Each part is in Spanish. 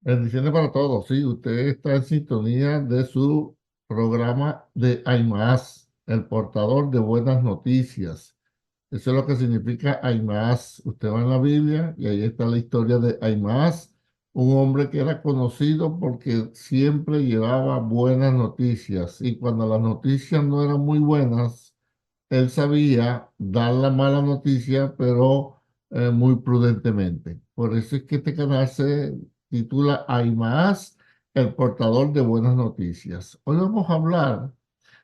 Bendiciones para todos. Sí, usted está en sintonía de su programa de Aymaaz, el portador de buenas noticias. Eso es lo que significa Aymaaz. Usted va en la Biblia y ahí está la historia de Aymaaz, un hombre que era conocido porque siempre llevaba buenas noticias. Y cuando las noticias no eran muy buenas, él sabía dar la mala noticia, pero muy prudentemente. Por eso es que este canal se titula Aymaaz, el portador de buenas noticias. Hoy vamos a hablar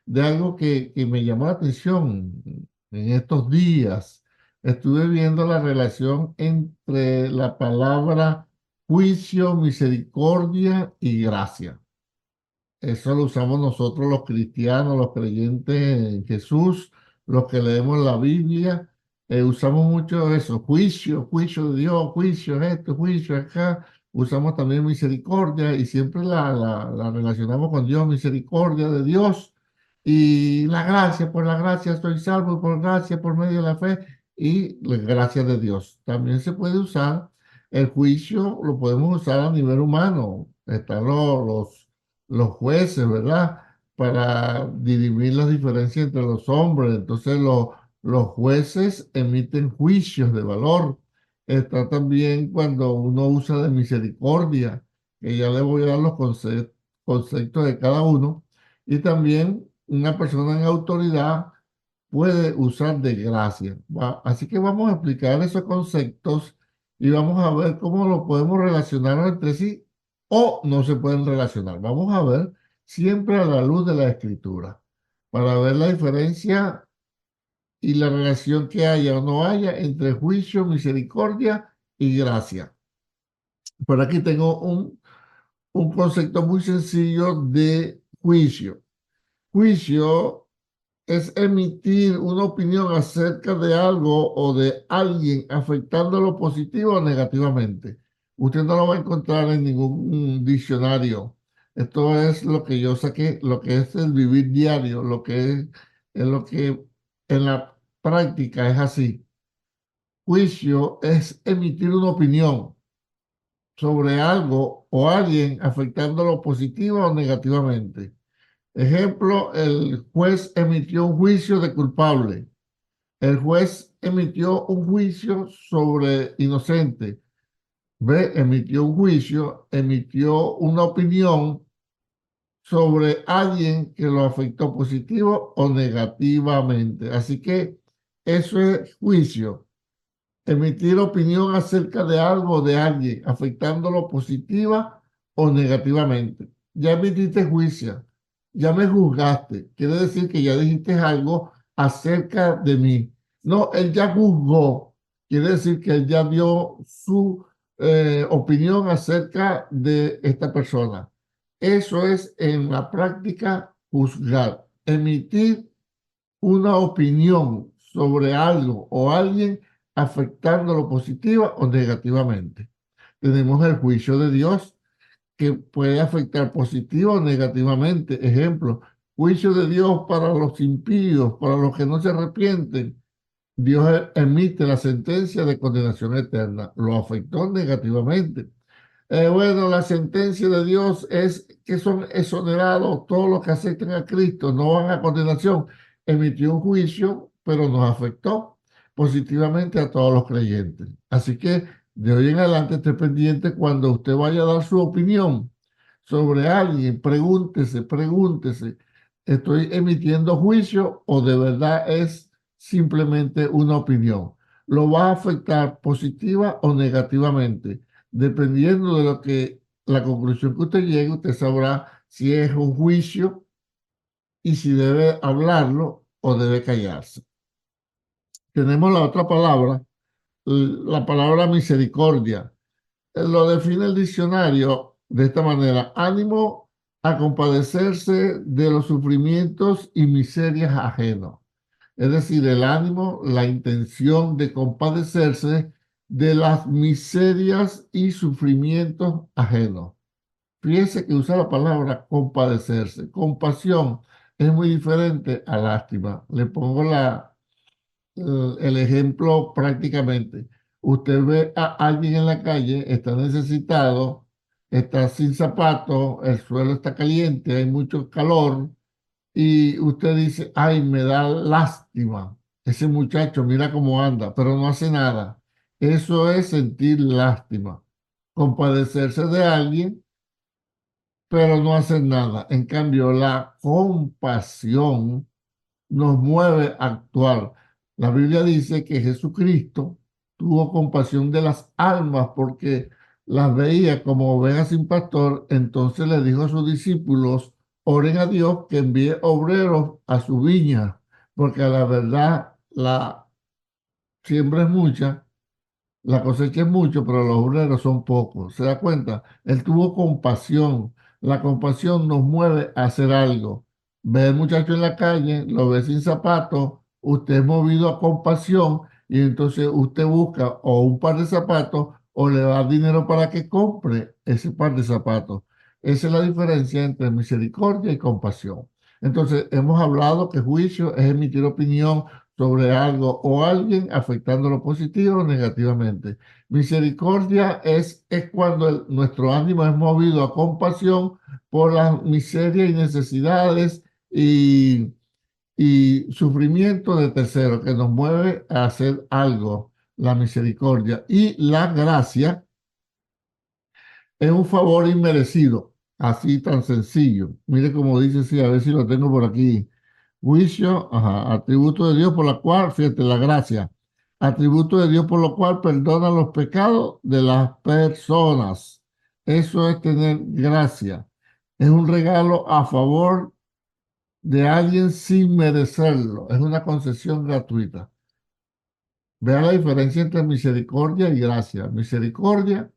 de algo que me llamó la atención en estos días. Estuve viendo la relación entre la palabra juicio, misericordia y gracia. Eso lo usamos nosotros los cristianos, los creyentes en Jesús, los que leemos la Biblia. Usamos mucho eso, juicio, juicio de Dios, juicio esto, juicio acá. Usamos también misericordia y siempre la relacionamos con Dios, misericordia de Dios. Y la gracia, por la gracia soy salvo, y por gracia, por medio de la fe y la gracia de Dios. También se puede usar el juicio, lo podemos usar a nivel humano. Están los jueces, ¿verdad? Para dirimir las diferencias entre los hombres. Entonces los jueces emiten juicios de valor. Está también cuando uno usa de misericordia, que ya le voy a dar los conceptos de cada uno. Y también una persona en autoridad puede usar de gracia. Así que vamos a explicar esos conceptos y vamos a ver cómo lo podemos relacionar entre sí o no se pueden relacionar. Vamos a ver siempre a la luz de la escritura para ver la diferencia y la relación que haya o no haya entre juicio, misericordia y gracia. Por aquí tengo un concepto muy sencillo de juicio. Juicio es emitir una opinión acerca de algo o de alguien afectándolo positivo o negativamente. Usted no lo va a encontrar en ningún diccionario. Esto es lo que yo saqué, lo que es el vivir diario, es lo que en la práctica es así. Juicio es emitir una opinión sobre algo o alguien afectándolo positiva o negativamente. Ejemplo, el juez emitió un juicio de culpable. El juez emitió un juicio sobre inocente. B, emitió un juicio, emitió una opinión sobre alguien que lo afectó positivo o negativamente. Así que eso es juicio. Emitir opinión acerca de algo o de alguien, afectándolo positiva o negativamente. Ya emitiste juicio, ya me juzgaste. Quiere decir que ya dijiste algo acerca de mí. No, él ya juzgó. Quiere decir que él ya dio su opinión acerca de esta persona. Eso es en la práctica juzgar, emitir una opinión sobre algo o alguien afectándolo positiva o negativamente. Tenemos el juicio de Dios que puede afectar positiva o negativamente. Ejemplo, juicio de Dios para los impíos, para los que no se arrepienten. Dios emite la sentencia de condenación eterna. Lo afectó negativamente. Bueno, la sentencia de Dios es que son exonerados todos los que acepten a Cristo, no van a condenación. Emitió un juicio, pero nos afectó positivamente a todos los creyentes. Así que de hoy en adelante esté pendiente cuando usted vaya a dar su opinión sobre alguien, pregúntese, ¿estoy emitiendo juicio o de verdad es simplemente una opinión? ¿Lo va a afectar positiva o negativamente? Dependiendo de lo que la conclusión que usted llegue, usted sabrá si es un juicio y si debe hablarlo o debe callarse. Tenemos la otra palabra, la palabra misericordia. Lo define el diccionario de esta manera: ánimo a compadecerse de los sufrimientos y miserias ajenos. Es decir, el ánimo, la intención de compadecerse de las miserias y sufrimientos ajenos. Fíjese que usa la palabra compadecerse. Compasión es muy diferente a lástima. Le pongo el ejemplo prácticamente. Usted ve a alguien en la calle, está necesitado está sin zapatos, el suelo está caliente, hay mucho calor y usted dice, ay, me da lástima. Ese muchacho, mira cómo anda, pero no hace nada. Eso es sentir lástima, compadecerse de alguien, pero no hacer nada. En cambio, la compasión nos mueve a actuar. La Biblia dice que Jesucristo tuvo compasión de las almas porque las veía como ovejas sin pastor. Entonces le dijo a sus discípulos, oren a Dios que envíe obreros a su viña, porque a la verdad la siembra es mucha, la cosecha es mucho, pero los obreros son pocos. ¿Se da cuenta? Él tuvo compasión. La compasión nos mueve a hacer algo. Ve al muchacho en la calle, lo ve sin zapatos, usted es movido a compasión y entonces usted busca o un par de zapatos o le da dinero para que compre ese par de zapatos. Esa es la diferencia entre misericordia y compasión. Entonces, hemos hablado que juicio es emitir opinión sobre algo o alguien afectándolo positivo o negativamente. Misericordia es cuando nuestro ánimo es movido a compasión por las miserias y necesidades y, y sufrimiento de terceros, que nos mueve a hacer algo, la misericordia. Y la gracia es un favor inmerecido, así tan sencillo. Mire como dice, sí, a ver si lo tengo por aquí. Juicio, ajá, atributo de Dios por la cual, fíjate, la gracia, atributo de Dios por lo cual perdona los pecados de las personas. Eso es tener gracia. Es un regalo a favor de alguien sin merecerlo. Es una concesión gratuita. Vea la diferencia entre misericordia y gracia. Misericordia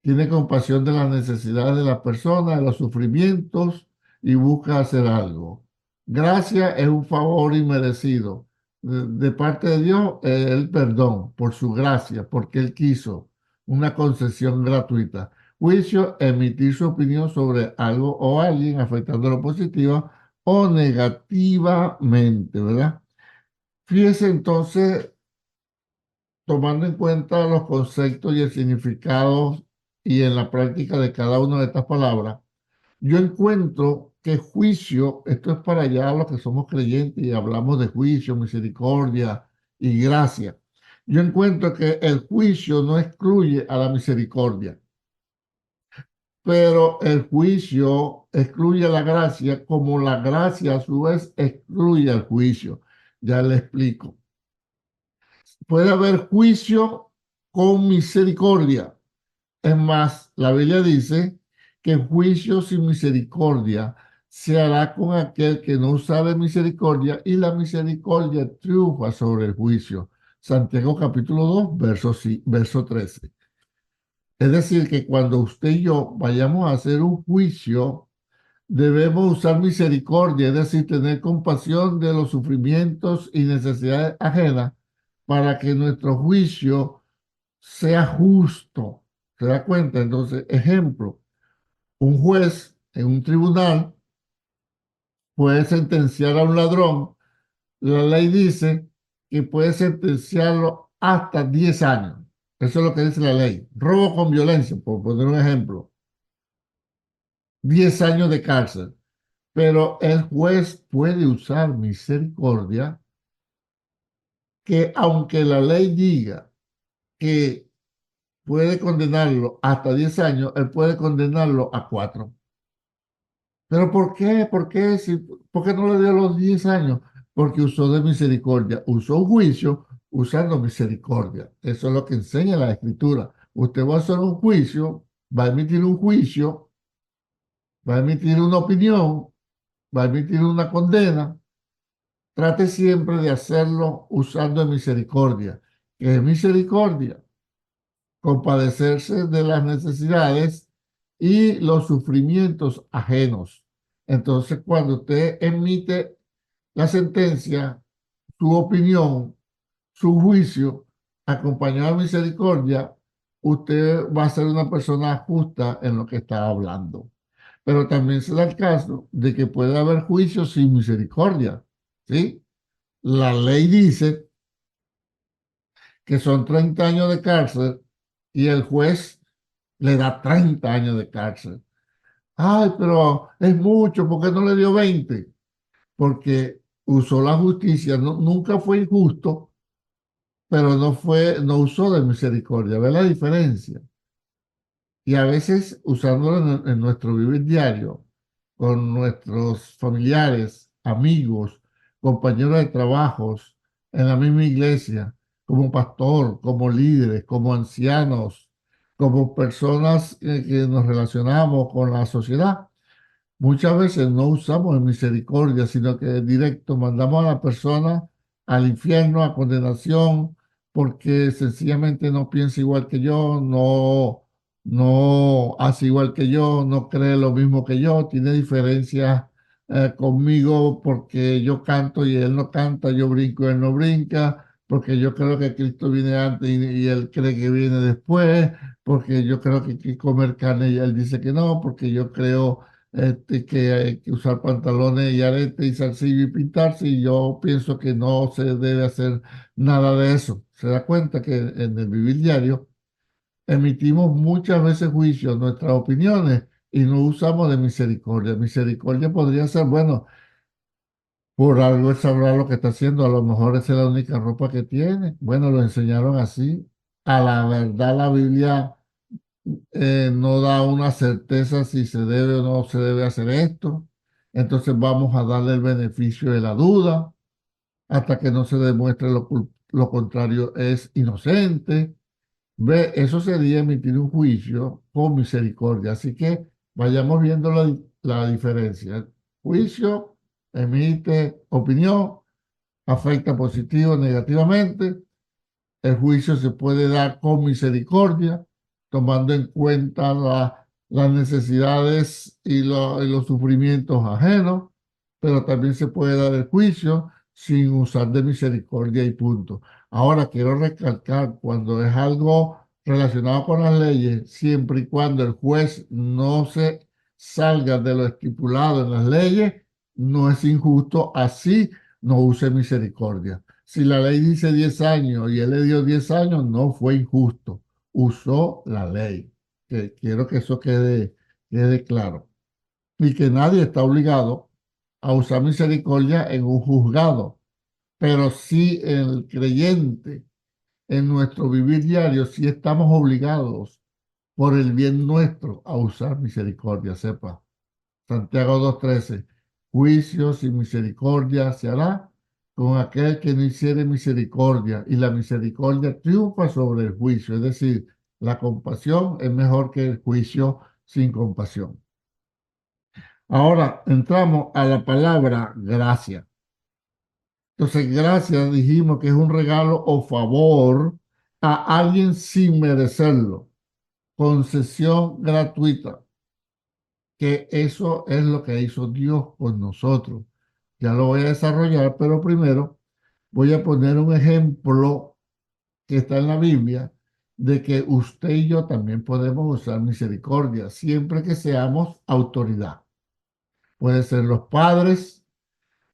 tiene compasión de las necesidades de las personas, de los sufrimientos y busca hacer algo. Gracia es un favor inmerecido. De parte de Dios, el perdón por su gracia, porque Él quiso una concesión gratuita. Juicio, emitir su opinión sobre algo o alguien afectándolo positiva o negativamente, ¿verdad? Fíjese entonces tomando en cuenta los conceptos y el significado y en la práctica de cada una de estas palabras, yo encuentro que juicio, esto es para allá los que somos creyentes y hablamos de juicio, misericordia y gracia. Yo encuentro que el juicio no excluye a la misericordia, pero el juicio excluye a la gracia como la gracia a su vez excluye al juicio. Ya le explico. Puede haber juicio con misericordia. Es más, la Biblia dice que juicio sin misericordia se hará con aquel que no usa de misericordia y la misericordia triunfa sobre el juicio. Santiago capítulo 2, verso 13. Es decir, que cuando usted y yo vayamos a hacer un juicio, debemos usar misericordia, es decir, tener compasión de los sufrimientos y necesidades ajenas para que nuestro juicio sea justo. ¿Se da cuenta? Entonces, ejemplo, un juez en un tribunal puede sentenciar a un ladrón. La ley dice que puede sentenciarlo hasta 10 años. Eso es lo que dice la ley. Robo con violencia, por poner un ejemplo. 10 años de cárcel. Pero el juez puede usar misericordia que aunque la ley diga que puede condenarlo hasta 10 años, él puede condenarlo a 4. ¿Pero por qué? ¿Por qué? ¿Por qué no le dio los 10 años? Porque usó de misericordia, usó un juicio usando misericordia. Eso es lo que enseña la Escritura. Usted va a hacer un juicio, va a emitir un juicio, va a emitir una opinión, va a emitir una condena. Trate siempre de hacerlo usando misericordia. ¿Qué es misericordia? Compadecerse de las necesidades y los sufrimientos ajenos. Entonces, cuando usted emite la sentencia, su opinión, su juicio, acompañado de misericordia, usted va a ser una persona justa en lo que está hablando. Pero también se da el caso de que puede haber juicio sin misericordia, ¿sí? La ley dice que son 30 años de cárcel y el juez le da 30 años de cárcel. Ay, pero es mucho, ¿por qué no le dio 20? Porque usó la justicia, nunca fue injusto, pero no usó de misericordia. ¿Ve la diferencia? Y a veces usándolo en nuestro vivir diario, con nuestros familiares, amigos, compañeros de trabajos, en la misma iglesia, como pastor, como líderes, como ancianos, como personas que nos relacionamos con la sociedad. Muchas veces no usamos de misericordia, sino que directo mandamos a la persona al infierno, a condenación, porque sencillamente no piensa igual que yo, no hace igual que yo, no cree lo mismo que yo, tiene diferencias conmigo porque yo canto y él no canta, yo brinco y él no brinca, porque yo creo que Cristo viene antes y él cree que viene después, porque yo creo que hay que comer carne y él dice que no, porque yo creo que hay que usar pantalones y aretes y zarcillo y pintarse, y yo pienso que no se debe hacer nada de eso. Se da cuenta que en el vivir diario emitimos muchas veces juicios, nuestras opiniones, y no usamos de misericordia. Misericordia podría ser, bueno, por algo él sabrá lo que está haciendo, a lo mejor esa es la única ropa que tiene. Bueno, lo enseñaron así. A la verdad, la Biblia no da una certeza si se debe o no se debe hacer esto. Entonces vamos a darle el beneficio de la duda hasta que no se demuestre lo contrario es inocente. Ve, eso sería emitir un juicio con misericordia. Así que vayamos viendo la diferencia. El juicio emite opinión, afecta positivo o negativamente. El juicio se puede dar con misericordia, tomando en cuenta las necesidades y los sufrimientos ajenos, pero también se puede dar el juicio sin usar de misericordia y punto. Ahora quiero recalcar, cuando es algo relacionado con las leyes, siempre y cuando el juez no se salga de lo estipulado en las leyes, no es injusto, así no use misericordia. Si la ley dice 10 años y él le dio 10 años, no fue injusto. Usó la ley. Que quiero que eso quede claro. Y que nadie está obligado a usar misericordia en un juzgado. Pero sí el creyente en nuestro vivir diario, sí estamos obligados por el bien nuestro a usar misericordia, sepa. Santiago 2:13, juicio sin misericordia se hará con aquel que no hiciere misericordia, y la misericordia triunfa sobre el juicio, es decir, la compasión es mejor que el juicio sin compasión. Ahora entramos a la palabra gracia. Entonces, gracia dijimos que es un regalo o favor a alguien sin merecerlo, concesión gratuita, que eso es lo que hizo Dios con nosotros. Ya lo voy a desarrollar, pero primero voy a poner un ejemplo que está en la Biblia de que usted y yo también podemos usar misericordia siempre que seamos autoridad. Puede ser los padres,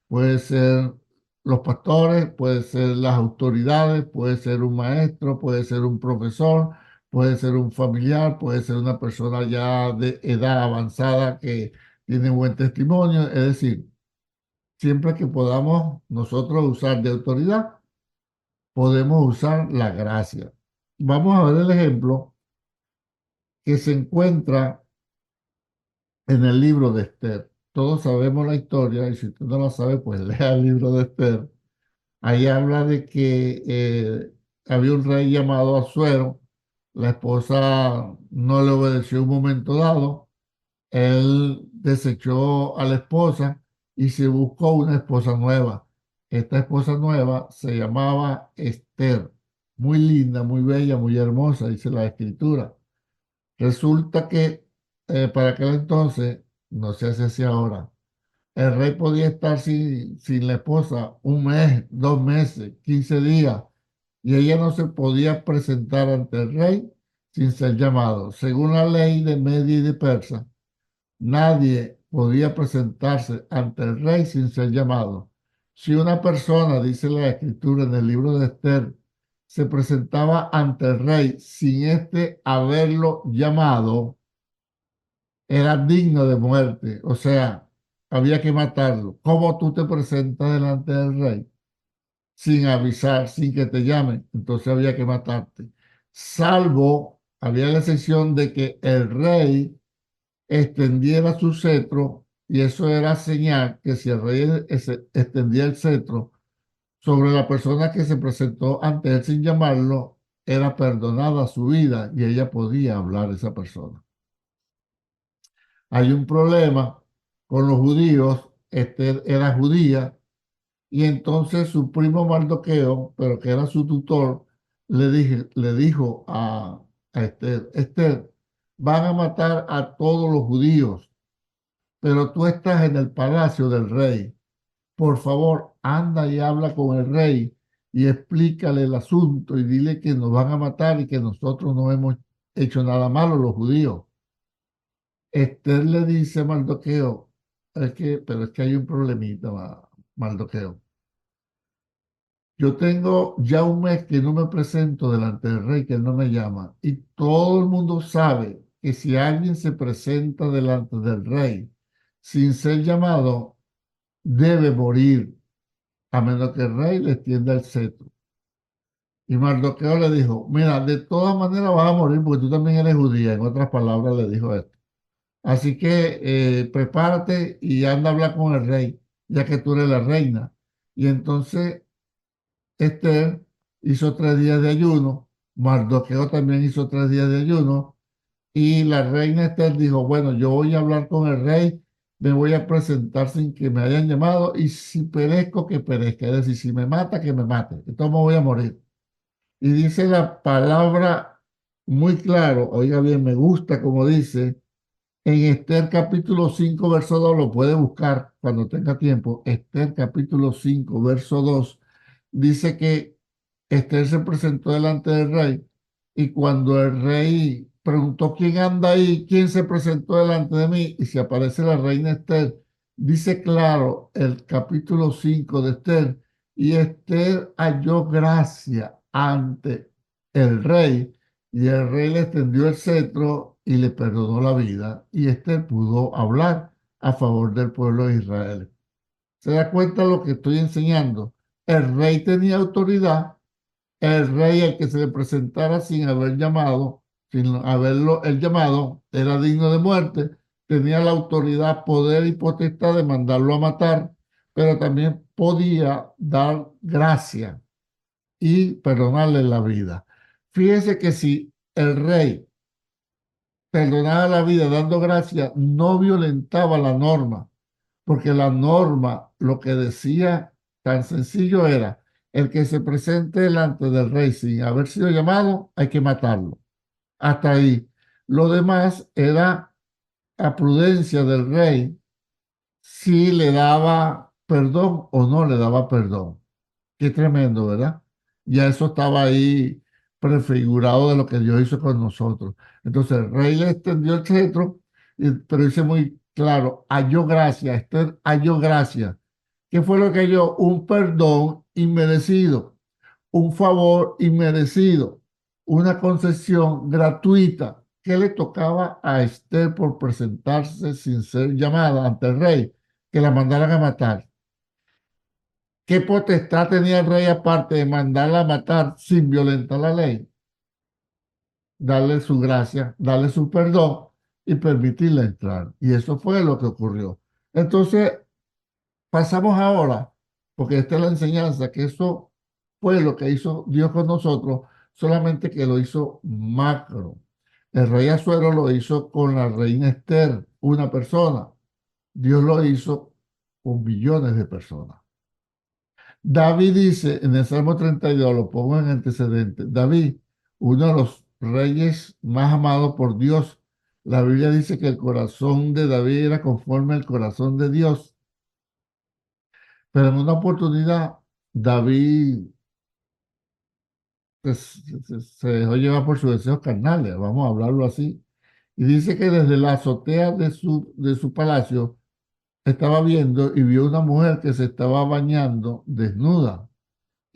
puede ser los pastores, puede ser las autoridades, puede ser un maestro, puede ser un profesor, puede ser un familiar, puede ser una persona ya de edad avanzada que tiene buen testimonio. Es decir, siempre que podamos nosotros usar de autoridad, podemos usar la gracia. Vamos a ver el ejemplo que se encuentra en el libro de Esther. Todos sabemos la historia y si usted no la sabe, pues lea el libro de Esther. Ahí habla de que había un rey llamado Asuero, la esposa no le obedeció un momento dado, él desechó a la esposa y se buscó una esposa nueva. Esta esposa nueva se llamaba Esther, muy linda, muy bella, muy hermosa, dice la escritura. Resulta que para aquel entonces, no sé si hace ahora, el rey podía estar sin la esposa un mes, 2 meses, 15 días, y ella no se podía presentar ante el rey sin ser llamado. Según la ley de Media y de Persa, nadie podía presentarse ante el rey sin ser llamado. Si una persona, dice la escritura en el libro de Esther, se presentaba ante el rey sin éste haberlo llamado, era digno de muerte. O sea, había que matarlo. ¿Cómo tú te presentas delante del rey sin avisar, sin que te llamen? Entonces había que matarte. Salvo, había la excepción de que el rey extendiera su cetro, y eso era señal que si el rey extendía el cetro sobre la persona que se presentó ante él sin llamarlo, era perdonada su vida y ella podía hablar a esa persona. Hay un problema con los judíos, Esther era judía, y entonces su primo Mardoqueo, pero que era su tutor, le dijo a Esther, Esther, van a matar a todos los judíos, pero tú estás en el palacio del rey. Por favor, anda y habla con el rey y explícale el asunto y dile que nos van a matar y que nosotros no hemos hecho nada malo los judíos. Esther le dice a Mardoqueo, pero es que hay un problemita, Mardoqueo. Yo tengo ya un mes que no me presento delante del rey, que él no me llama, y todo el mundo sabe que si alguien se presenta delante del rey sin ser llamado, debe morir, a menos que el rey le extienda el cetro. Y Mardoqueo le dijo, mira, de todas maneras vas a morir porque tú también eres judía. En otras palabras le dijo esto. Así que prepárate y anda a hablar con el rey, ya que tú eres la reina. Y entonces Esther hizo 3 días de ayuno, Mardoqueo también hizo 3 días de ayuno, y la reina Esther dijo, bueno, yo voy a hablar con el rey, me voy a presentar sin que me hayan llamado, y si perezco, que perezca, es decir, si me mata, que me mate, entonces me voy a morir. Y dice la palabra muy claro, oiga bien, me gusta como dice, en Esther capítulo 5 verso 2 lo puede buscar cuando tenga tiempo. Esther capítulo 5 verso 2 dice que Esther se presentó delante del rey y cuando el rey preguntó quién anda ahí, quién se presentó delante de mí, y si aparece la reina Esther, dice claro el capítulo 5 de Esther, y Esther halló gracia ante el rey y el rey le extendió el cetro y le perdonó la vida, y Esther pudo hablar a favor del pueblo de Israel. ¿Se da cuenta lo que estoy enseñando? El rey tenía autoridad, el rey al que se le presentara sin haber llamado, sin haberlo el llamado, era digno de muerte, tenía la autoridad, poder y potestad de mandarlo a matar, pero también podía dar gracia y perdonarle la vida. Fíjese que si el rey perdonaba la vida dando gracia, no violentaba la norma, porque la norma lo que decía tan sencillo era, el que se presente delante del rey sin haber sido llamado, hay que matarlo. Hasta ahí. Lo demás era a prudencia del rey si le daba perdón o no le daba perdón. Qué tremendo, ¿verdad? Ya eso estaba ahí prefigurado de lo que Dios hizo con nosotros. Entonces el rey le extendió el cetro, pero dice muy claro, halló gracia, Esther halló gracia. ¿Qué fue lo que halló? Un perdón inmerecido, un favor inmerecido, una concesión gratuita que le tocaba a Esther por presentarse sin ser llamada ante el rey, que la mandaran a matar. ¿Qué potestad tenía el rey aparte de mandarla a matar sin violentar la ley? Darle su gracia, darle su perdón y permitirle entrar. Y eso fue lo que ocurrió. Entonces, pasamos ahora, porque esta es la enseñanza, que eso fue lo que hizo Dios con nosotros, solamente que lo hizo macro. El rey Asuero lo hizo con la reina Esther, una persona. Dios lo hizo con millones de personas. David dice en el Salmo 32, lo pongo en antecedente, David, uno de los reyes más amados por Dios, la Biblia dice que el corazón de David era conforme al corazón de Dios, pero en una oportunidad David se dejó llevar por sus deseos carnales, vamos a hablarlo así, y dice que desde la azotea de su palacio estaba viendo y vio una mujer que se estaba bañando desnuda.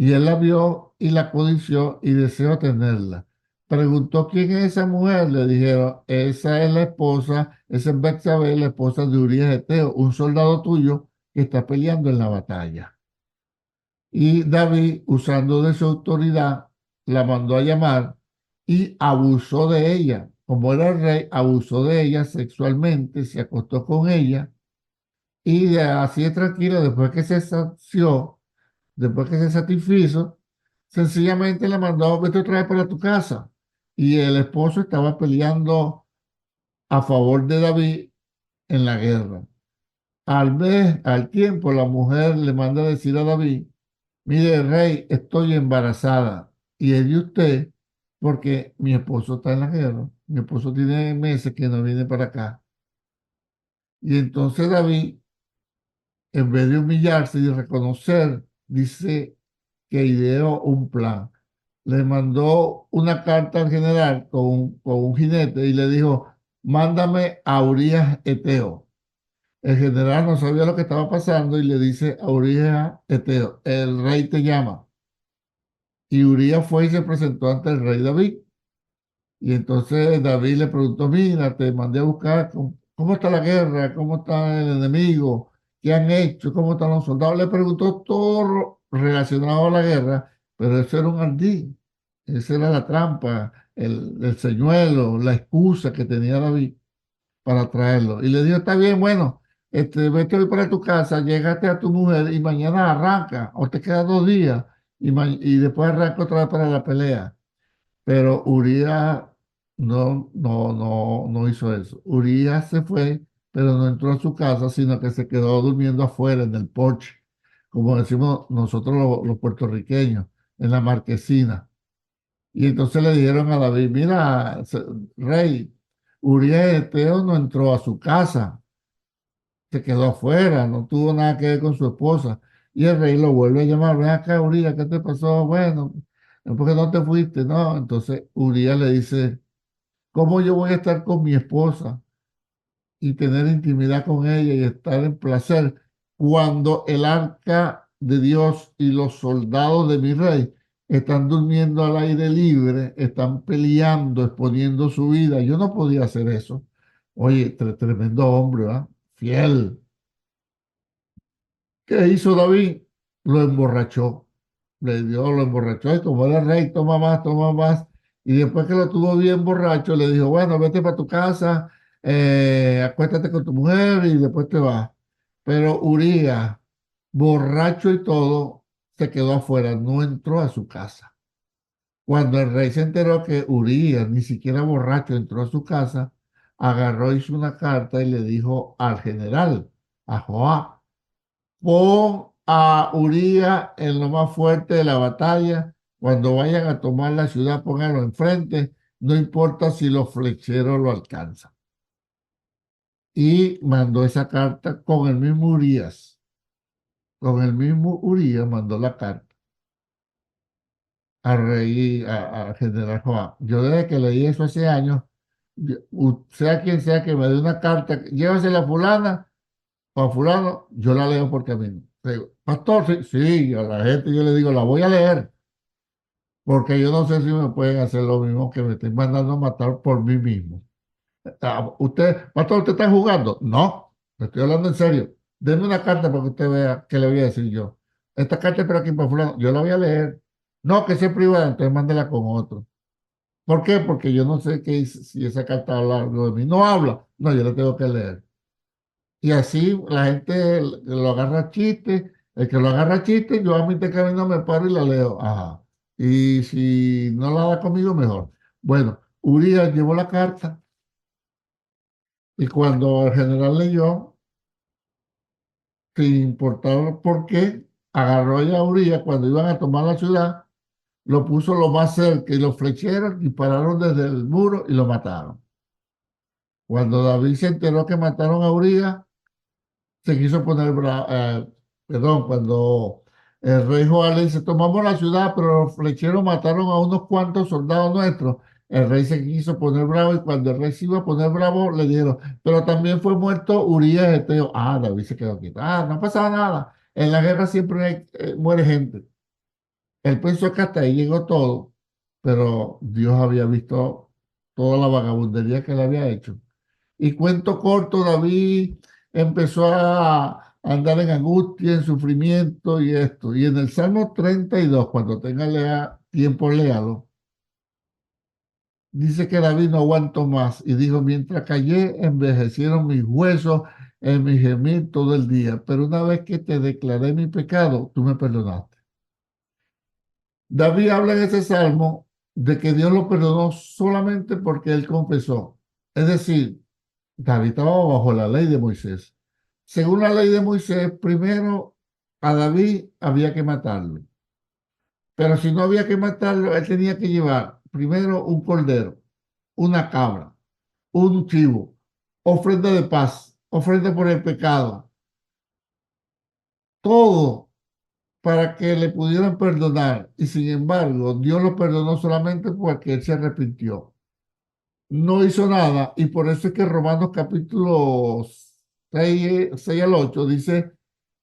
Y él la vio y la codició y deseó tenerla. Preguntó quién es esa mujer. Le dijeron, esa es la esposa, esa es Betsabé, la esposa de Urías Eteo, un soldado tuyo que está peleando en la batalla. Y David, usando de su autoridad, la mandó a llamar y abusó de ella. Como era el rey, abusó de ella sexualmente, se acostó con ella y así de tranquilo, después que se sació, después que se satisfizo, sencillamente la mandó, vete otra vez para tu casa. Y el esposo estaba peleando a favor de David en la guerra. Al mes, al tiempo, la mujer le manda a decir a David, mire, rey, estoy embarazada y es de usted porque mi esposo está en la guerra. Mi esposo tiene meses que no viene para acá. Y entonces David, en vez de humillarse y reconocer, dice que ideó un plan. Le mandó una carta al general con un jinete y le dijo, mándame a Urías Eteo. El general no sabía lo que estaba pasando y le dice a Urías Eteo, el rey te llama. Y Urías fue y se presentó ante el rey David. Y entonces David le preguntó, mira, te mandé a buscar, ¿cómo está la guerra? ¿Cómo está el enemigo? ¿Qué han hecho? ¿Cómo están los soldados? Le preguntó todo relacionado a la guerra, pero eso era un ardí. Esa era la trampa, el señuelo, la excusa que tenía David para traerlo. Y le dijo, está bien, bueno, vete hoy para tu casa, llégate a tu mujer y mañana arranca, o te quedan 2 días, y después arranca otra vez para la pelea. Pero Urías no hizo eso. Urías se fue, pero no entró a su casa, sino que se quedó durmiendo afuera en el porche, como decimos nosotros los puertorriqueños, en la marquesina. Y entonces le dijeron a David, mira, rey, Urías Eteo no entró a su casa, se quedó afuera, no tuvo nada que ver con su esposa. Y el rey lo vuelve a llamar, ven acá, Urías, ¿qué te pasó? Bueno, ¿por qué no te fuiste? No, entonces Urías le dice, ¿cómo yo voy a estar con mi esposa y tener intimidad con ella y estar en placer cuando el arca de Dios y los soldados de mi rey están durmiendo al aire libre, están peleando, exponiendo su vida? Yo no podía hacer eso. Oye, tremendo hombre, ¿verdad? Fiel. ¿Qué hizo David? Lo emborrachó. Lo emborrachó y como era rey, toma más, toma más. Y después que lo tuvo bien borracho, le dijo, bueno, vete para tu casa, acuéstate con tu mujer y después te vas. Pero Urías, borracho y todo, se quedó afuera, no entró a su casa. Cuando el rey se enteró que Urías, ni siquiera borracho, entró a su casa, agarró, hizo una carta y le dijo al general, a Joab, pon a Urías en lo más fuerte de la batalla. Cuando vayan a tomar la ciudad, pónganlo enfrente. No importa si los flecheros lo alcanzan. Y mandó esa carta con el mismo Urías. Con el mismo Urías mandó la carta al rey, al general Joab. Yo desde que leí eso hace años, sea quien sea que me dé una carta, llévasela a fulana o a fulano, yo la leo por camino. Digo, pastor, sí, sí, a la gente yo le digo, la voy a leer, porque yo no sé si me pueden hacer lo mismo que me estén mandando a matar por mí mismo. Usted, pastor, ¿usted está jugando? No, le estoy hablando en serio. Denme una carta para que usted vea qué le voy a decir yo. Esta carta es para aquí, para fulano, yo la voy a leer. No, que sea privada, entonces mándela con otro. ¿Por qué? Porque yo no sé si esa carta habla algo de mí. No habla. No, yo la tengo que leer. Y así la gente lo agarra chiste, el que lo agarra chiste, yo a mitad de camino me paro y la leo. Ajá. Y si no la da conmigo, mejor. Bueno, Urias llevó la carta y cuando el general leyó, sin importar por qué, agarró ya a Urias cuando iban a tomar la ciudad, lo puso lo más cerca y los flecheros dispararon desde el muro y lo mataron. Cuando David se enteró que mataron a Urias, se quiso poner bravo, perdón, cuando el rey Joab le dice, tomamos la ciudad, pero los flecheros mataron a unos cuantos soldados nuestros. El rey se quiso poner bravo y cuando el rey se iba a poner bravo, le dijeron, pero también fue muerto Urías Eteo. Ah, David se quedó quieto. Ah, no pasaba nada. En la guerra siempre muere gente. Él pensó que hasta ahí llegó todo, pero Dios había visto toda la vagabundería que él había hecho. Y cuento corto, David empezó a andar en angustia, en sufrimiento y esto. Y en el Salmo 32, cuando tenga tiempo, léalo. Dice que David no aguantó más y dijo, mientras callé, envejecieron mis huesos en mi gemir todo el día. Pero una vez que te declaré mi pecado, tú me perdonaste. David habla en ese salmo de que Dios lo perdonó solamente porque él confesó. Es decir, David estaba bajo la ley de Moisés. Según la ley de Moisés, primero a David había que matarlo. Pero si no había que matarlo, él tenía que llevar primero un cordero, una cabra, un chivo, ofrenda de paz, ofrenda por el pecado, todo para que le pudieran perdonar. Y sin embargo, Dios lo perdonó solamente porque él se arrepintió. No hizo nada y por eso es que Romanos capítulo 6 al 8 dice,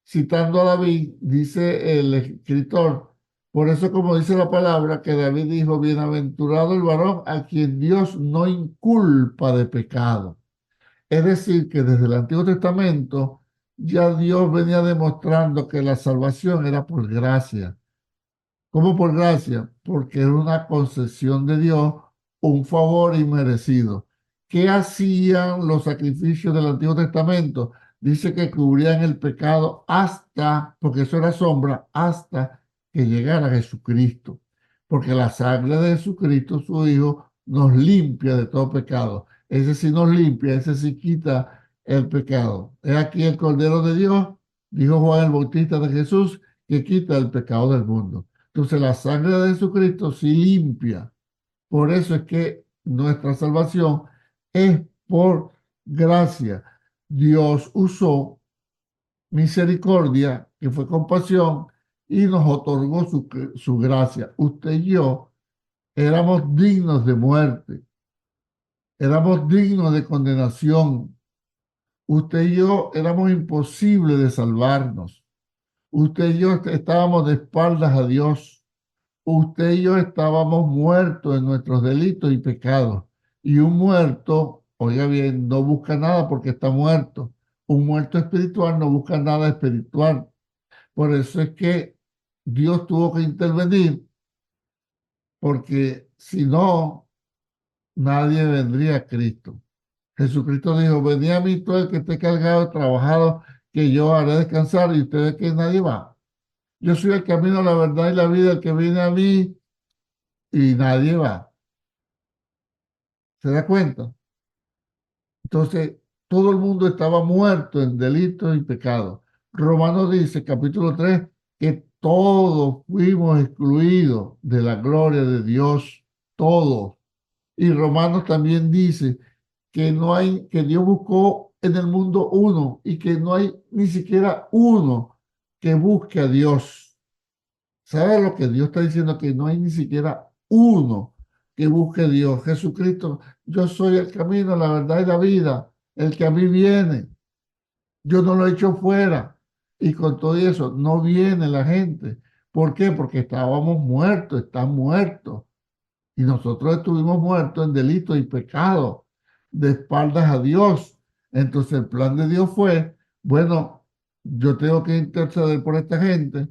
citando a David, dice el escritor, por eso como dice la palabra, que David dijo, bienaventurado el varón a quien Dios no inculpa de pecado. Es decir, que desde el Antiguo Testamento ya Dios venía demostrando que la salvación era por gracia. ¿Cómo por gracia? Porque era una concesión de Dios, un favor inmerecido. ¿Qué hacían los sacrificios del Antiguo Testamento? Dice que cubrían el pecado hasta, porque eso era sombra, hasta que llegara Jesucristo. Porque la sangre de Jesucristo, su Hijo, nos limpia de todo pecado. Ese sí nos limpia, ese sí quita el pecado. Es aquí el Cordero de Dios, dijo Juan el Bautista de Jesús, que quita el pecado del mundo. Entonces la sangre de Jesucristo sí limpia. Por eso es que nuestra salvación es por gracia. Dios usó misericordia, que fue compasión, y nos otorgó su gracia. Usted y yo éramos dignos de muerte, éramos dignos de condenación. Usted y yo éramos imposibles de salvarnos. Usted y yo estábamos de espaldas a Dios. Usted y yo estábamos muertos en nuestros delitos y pecados. Y un muerto, oiga bien, no busca nada porque está muerto. Un muerto espiritual no busca nada espiritual. Por eso es que Dios tuvo que intervenir, porque si no, nadie vendría a Cristo. Jesucristo dijo, venid a mí todo el que esté cargado, trabajado, que yo haré descansar, y ustedes que nadie va. Yo soy el camino, la verdad y la vida, el que viene a mí y nadie va. ¿Se da cuenta? Entonces, todo el mundo estaba muerto en delitos y pecados. Romanos dice, capítulo 3, que todos fuimos excluidos de la gloria de Dios, todos. Y Romanos también dice que no hay, que Dios buscó en el mundo uno y que no hay ni siquiera uno que busque a Dios. ¿Sabe lo que Dios está diciendo? Que no hay ni siquiera uno que busque a Dios. Jesucristo, yo soy el camino, la verdad y la vida. El que a mí viene, yo no lo he hecho fuera. Y con todo eso, no viene la gente. ¿Por qué? Porque estábamos muertos, están muertos. Y nosotros estuvimos muertos en delitos y pecados, de espaldas a Dios. Entonces el plan de Dios fue, bueno, yo tengo que interceder por esta gente,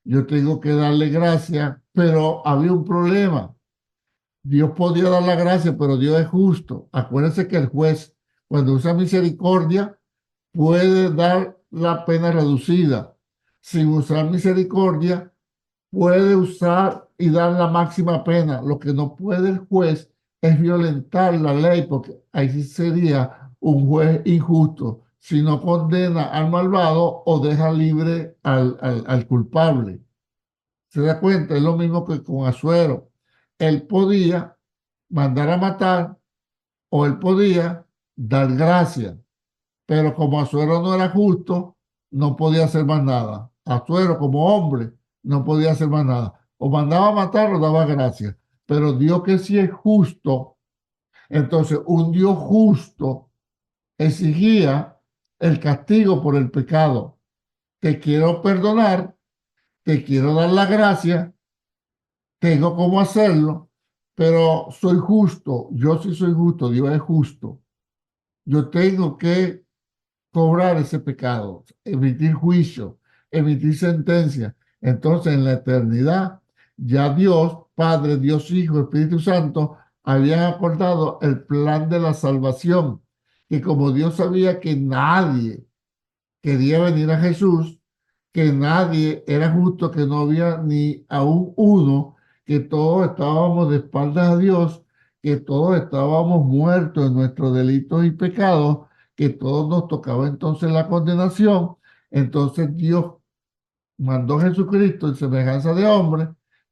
yo tengo que darle gracia, pero había un problema. Dios podía dar la gracia, pero Dios es justo. Acuérdense que el juez, cuando usa misericordia, puede dar la pena reducida. Sin usar misericordia, puede usar y dar la máxima pena. Lo que no puede el juez es violentar la ley, porque ahí sí sería un juez injusto si no condena al malvado o deja libre al culpable. ¿Se da cuenta? Es lo mismo que con Asuero. Él podía mandar a matar o él podía dar gracia, pero como Asuero no era justo, no podía hacer más nada. Asuero como hombre no podía hacer más nada. O mandaba a matar o daba gracia. Pero Dios que sí es justo, entonces un Dios justo exigía el castigo por el pecado. Te quiero perdonar, te quiero dar la gracia, tengo cómo hacerlo, pero soy justo, yo sí soy justo, Dios es justo. Yo tengo que cobrar ese pecado, emitir juicio, emitir sentencia. Entonces, en la eternidad, ya Dios, Padre, Dios Hijo, Espíritu Santo, habían acordado el plan de la salvación, que como Dios sabía que nadie quería venir a Jesús, que nadie era justo, que no había ni aún uno, que todos estábamos de espaldas a Dios, que todos estábamos muertos en nuestros delitos y pecados, que todos nos tocaba entonces la condenación. Entonces Dios mandó a Jesucristo en semejanza de hombre,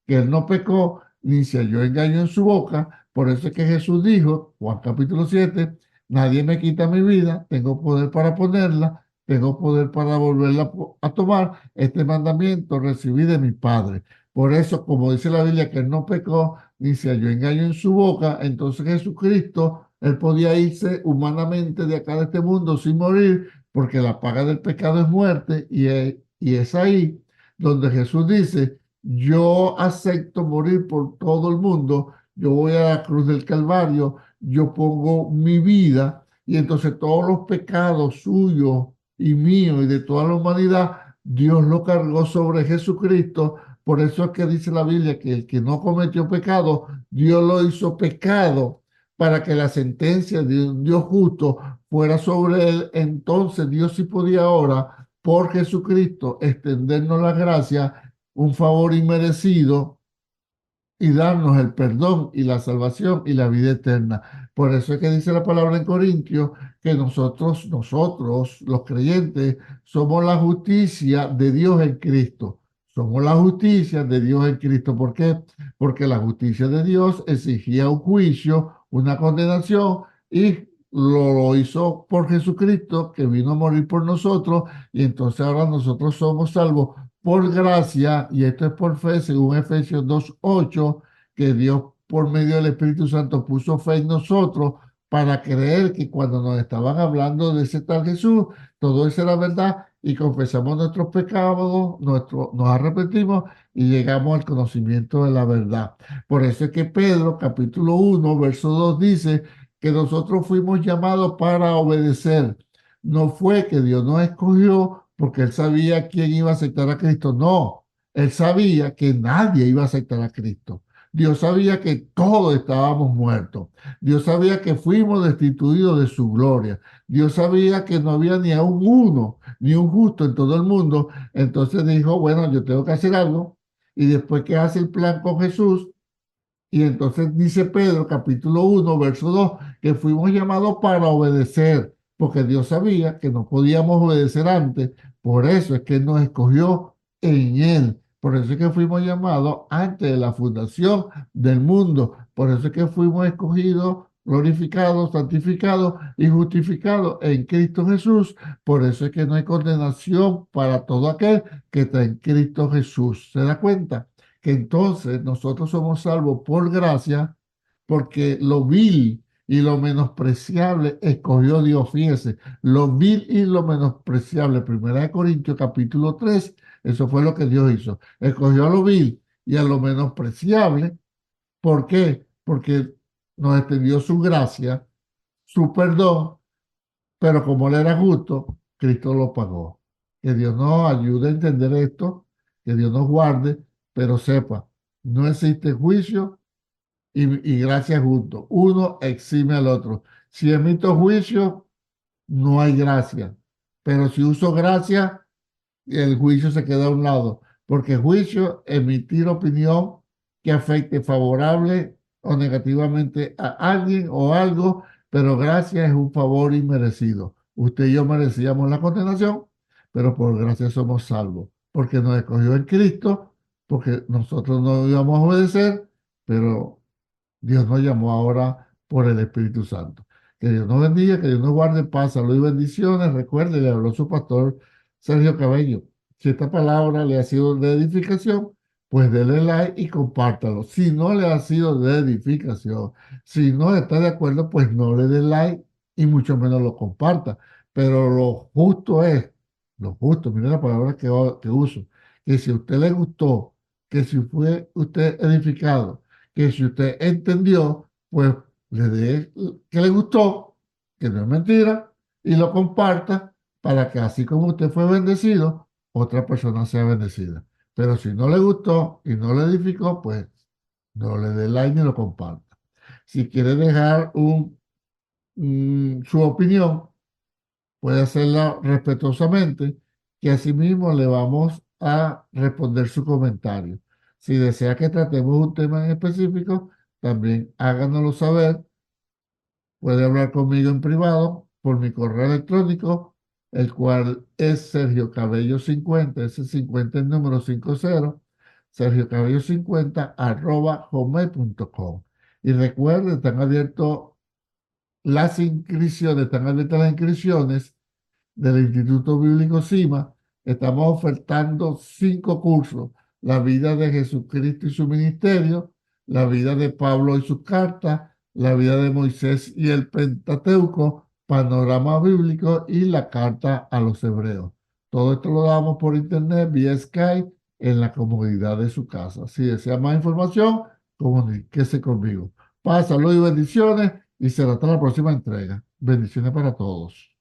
que él no pecó, ni se halló engaño en su boca. Por eso es que Jesús dijo, Juan capítulo 7, nadie me quita mi vida, tengo poder para ponerla, tengo poder para volverla a tomar. Este mandamiento recibí de mi Padre. Por eso, como dice la Biblia, que él no pecó, ni se halló engaño en su boca, entonces Jesucristo, él podía irse humanamente de acá de este mundo sin morir, porque la paga del pecado es muerte, y es ahí donde Jesús dice, yo acepto morir por todo el mundo, yo voy a la cruz del Calvario, yo pongo mi vida, y entonces todos los pecados suyos y míos y de toda la humanidad, Dios lo cargó sobre Jesucristo. Por eso es que dice la Biblia que el que no cometió pecado, Dios lo hizo pecado para que la sentencia de un Dios justo fuera sobre él. Entonces Dios sí podía ahora, por Jesucristo, extendernos la gracia, un favor inmerecido, y darnos el perdón y la salvación y la vida eterna. Por eso es que dice la palabra en Corintios que nosotros, los creyentes, somos la justicia de Dios en Cristo. Somos la justicia de Dios en Cristo. ¿Por qué? Porque la justicia de Dios exigía un juicio, una condenación, y lo hizo por Jesucristo, que vino a morir por nosotros, y entonces ahora nosotros somos salvos por gracia, y esto es por fe, según Efesios 2:8, que Dios por medio del Espíritu Santo puso fe en nosotros para creer que cuando nos estaban hablando de ese tal Jesús, todo eso era verdad, y confesamos nuestros pecados, nos arrepentimos y llegamos al conocimiento de la verdad. Por eso es que Pedro, capítulo 1 verso 2 dice que nosotros fuimos llamados para obedecer. No fue que Dios nos escogió porque él sabía quién iba a aceptar a Cristo. No, él sabía que nadie iba a aceptar a Cristo. Dios sabía que todos estábamos muertos. Dios sabía que fuimos destituidos de su gloria. Dios sabía que no había ni aún uno, ni un justo en todo el mundo. Entonces dijo, bueno, yo tengo que hacer algo. Y después que hace el plan con Jesús, y entonces dice Pedro, capítulo 1 verso 2 que fuimos llamados para obedecer, porque Dios sabía que no podíamos obedecer antes. Por eso es que Él nos escogió en Él. Por eso es que fuimos llamados antes de la fundación del mundo. Por eso es que fuimos escogidos, glorificados, santificados y justificados en Cristo Jesús. Por eso es que no hay condenación para todo aquel que está en Cristo Jesús. ¿Se da cuenta? Que entonces nosotros somos salvos por gracia, porque lo vil y lo menospreciable escogió Dios. Fíjese, lo vil y lo menospreciable, Primera de Corintios capítulo 3, eso fue lo que Dios hizo. Escogió a lo vil y a lo menospreciable. ¿Por qué? Porque nos extendió su gracia, su perdón, pero como Él era justo, Cristo lo pagó. Que Dios nos ayude a entender esto, que Dios nos guarde, pero sepa, no existe juicio y gracia justo. Uno exime al otro. Si emito juicio, no hay gracia. Pero si uso gracia, el juicio se queda a un lado, porque juicio, emitir opinión que afecte favorable o negativamente a alguien o algo, pero gracia es un favor inmerecido. Usted y yo merecíamos la condenación, pero por gracia somos salvos, porque nos escogió en Cristo, porque nosotros no íbamos a obedecer, pero Dios nos llamó ahora por el Espíritu Santo. Que Dios nos bendiga, que Dios nos guarde paz, salud y bendiciones. Recuerde, le habló su pastor Sergio Cabello. Si esta palabra le ha sido de edificación, pues dele like y compártalo. Si no le ha sido de edificación, si no está de acuerdo, pues no le dé like y mucho menos lo comparta. Pero lo justo es, lo justo, mire la palabra que uso, que si a usted le gustó que si fue usted edificado, que si usted entendió, pues le dé que le gustó, que no es mentira, y lo comparta para que así como usted fue bendecido, otra persona sea bendecida. Pero si no le gustó y no le edificó, pues no le dé like ni lo comparta. Si quiere dejar su opinión, puede hacerla respetuosamente, que asimismo le vamos a responder su comentario. Si desea que tratemos un tema en específico, también háganoslo saber. Puede hablar conmigo en privado por mi correo electrónico, el cual es Sergio Cabello 50, ese 50 es el número 50, Sergio Cabello 50 @gmail.com. Y recuerde, están abiertas las inscripciones del Instituto Bíblico CIMA. Estamos ofertando 5 cursos: la vida de Jesucristo y su ministerio, la vida de Pablo y sus cartas, la vida de Moisés y el Pentateuco, panorama bíblico y la carta a los hebreos. Todo esto lo damos por internet vía Skype en la comodidad de su casa. Si desea más información, comuníquese conmigo. Paz, salud y bendiciones, y será hasta la próxima entrega. Bendiciones para todos.